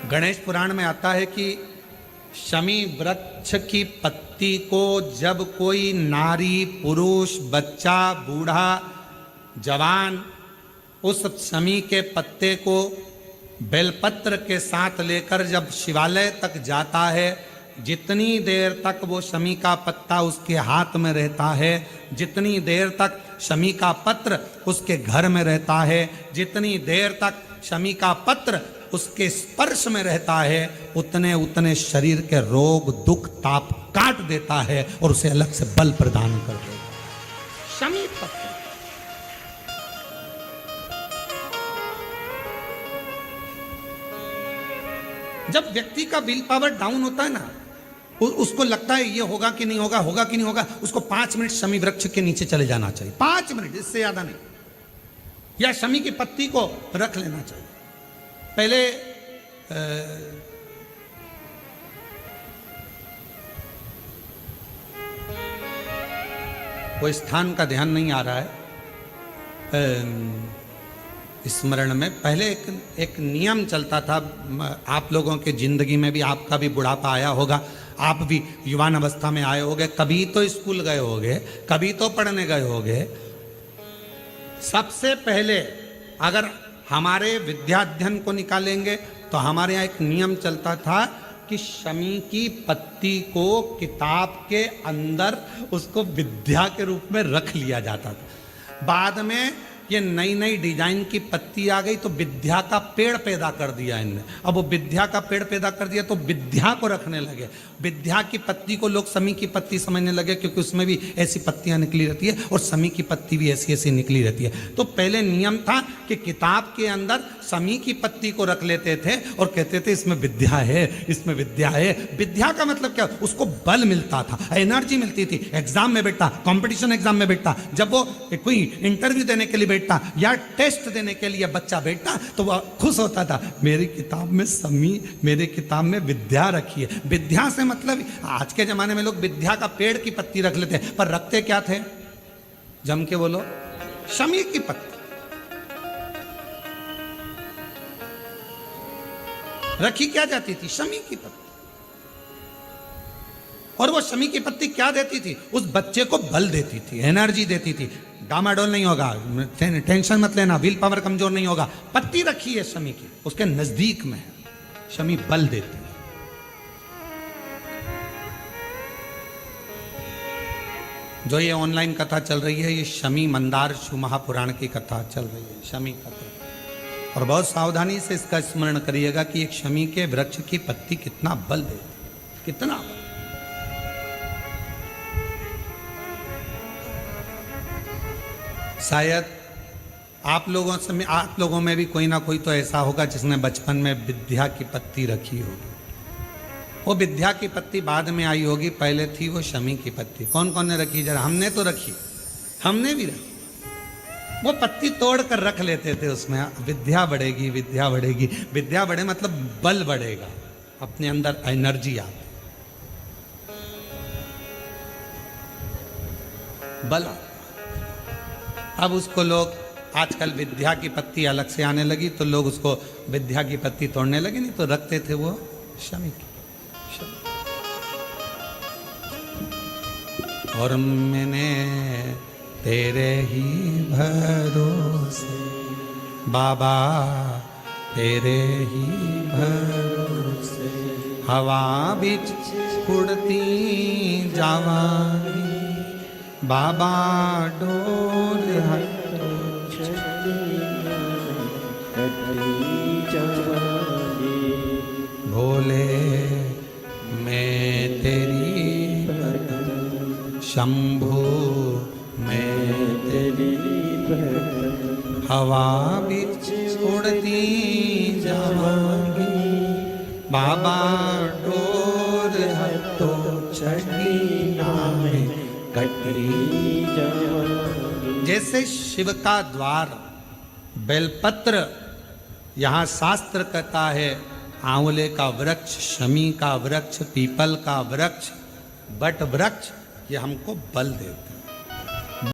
गणेश पुराण में आता है कि शमी वृक्ष की पत्ती को जब कोई नारी, पुरुष, बच्चा, बूढ़ा, जवान उस शमी के पत्ते को बेलपत्र के साथ लेकर जब शिवालय तक जाता है, जितनी देर तक वो शमी का पत्ता उसके हाथ में रहता है, जितनी देर तक शमी का पत्र उसके घर में रहता है, जितनी देर तक शमी का पत्र उसके स्पर्श में रहता है, उतने उतने शरीर के रोग, दुख, ताप काट देता है और उसे अलग से बल प्रदान कर देता है। शमी पत्र जब व्यक्ति का विल पावर डाउन होता है ना, उसको लगता है ये होगा कि नहीं होगा, होगा कि नहीं होगा, उसको 5 मिनट शमी वृक्ष के नीचे चले जाना चाहिए। 5 मिनट, इससे ज्यादा नहीं। या शमी की पत्ती को रख लेना चाहिए। पहले कोई स्थान का ध्यान नहीं आ रहा है स्मरण में। पहले एक नियम चलता था, आप लोगों के जिंदगी में भी, आपका भी बुढ़ापा आया होगा, आप भी युवान अवस्था में आए होंगे, कभी तो स्कूल गए होंगे, कभी तो पढ़ने गए होंगे। सबसे पहले अगर हमारे विद्याध्ययन को निकालेंगे तो हमारे यहाँ एक नियम चलता था कि शमी की पत्ती को किताब के अंदर उसको विद्या के रूप में रख लिया जाता था। बाद में ये नई नई डिजाइन की पत्ती आ गई तो विद्या का पेड़ पैदा कर दिया इनने। अब वो विद्या का पेड़ पैदा कर दिया तो विद्या को रखने लगे। विद्या की पत्ती को लोग शमी की पत्ती समझने लगे, क्योंकि उसमें भी ऐसी पत्तियां निकली रहती है और शमी की पत्ती भी ऐसी ऐसी निकली रहती है। तो पहले नियम था कि किताब के अंदर शमी की पत्ती को रख लेते थे और कहते थे इसमें विद्या है, इसमें विद्या है। विद्या का मतलब क्या? उसको बल मिलता था, एनर्जी मिलती थी। एग्जाम में बैठता, कंपटीशन एग्जाम में बैठता, जब वो कोई इंटरव्यू देने के लिए बैठता या टेस्ट देने के लिए बच्चा बैठता तो वह खुश होता था, मेरी किताब में शमी, मेरी किताब में विद्या रखी है। विद्या से मतलब आज के जमाने में लोग विद्या का पेड़ की पत्ती रख लेते हैं, पर रखते क्या थे? जम के बोलो, शमी की पत्ती रखी क्या जाती थी? शमी की पत्ती। और वो शमी की पत्ती क्या देती थी? उस बच्चे को बल देती थी, एनर्जी देती थी। डामाडोल नहीं होगा, टेंशन मत लेना, विल पावर कमजोर नहीं होगा। पत्ती रखी है शमी की, उसके नजदीक में है, शमी बल देती है। जो ये ऑनलाइन कथा चल रही है, ये शमी मंदार शिव महापुराण की कथा चल रही है, शमी कथा। और बहुत सावधानी से इसका स्मरण करिएगा कि एक शमी के वृक्ष की पत्ती कितना बल देती है, कितना बल। शायद आप लोगों में भी कोई ना कोई तो ऐसा होगा जिसने बचपन में विद्या की पत्ती रखी होगी। वो विद्या की पत्ती बाद में आई होगी, पहले थी वो शमी की पत्ती। कौन कौन ने रखी? जरा हमने तो रखी, हमने भी रखी। वो पत्ती तोड़ कर रख लेते थे, उसमें विद्या बढ़ेगी, विद्या बढ़ेगी। विद्या बढ़े मतलब बल बढ़ेगा, अपने अंदर एनर्जी आ, बल। अब उसको लोग आजकल विद्या की पत्ती अलग से आने लगी तो लोग उसको विद्या की पत्ती तोड़ने लगे, नहीं तो रखते थे वो शमी की। और मैंने तेरे ही भरोसे बाबा, तेरे ही भरोसे हवा बिच उड़ती जावानी बाबा, डोर हटो भोले मैं तेरी शंभो मैं तेरी हवा बिच उड़ती जावांगी बाबा, डोर हटो चढ़ी नामे कटरी जावांगी। जैसे शिव का द्वार बेलपत्र, यहाँ शास्त्र कहता है आंवले का वृक्ष, शमी का वृक्ष, पीपल का वृक्ष, बट वृक्ष, ये हमको बल देता है।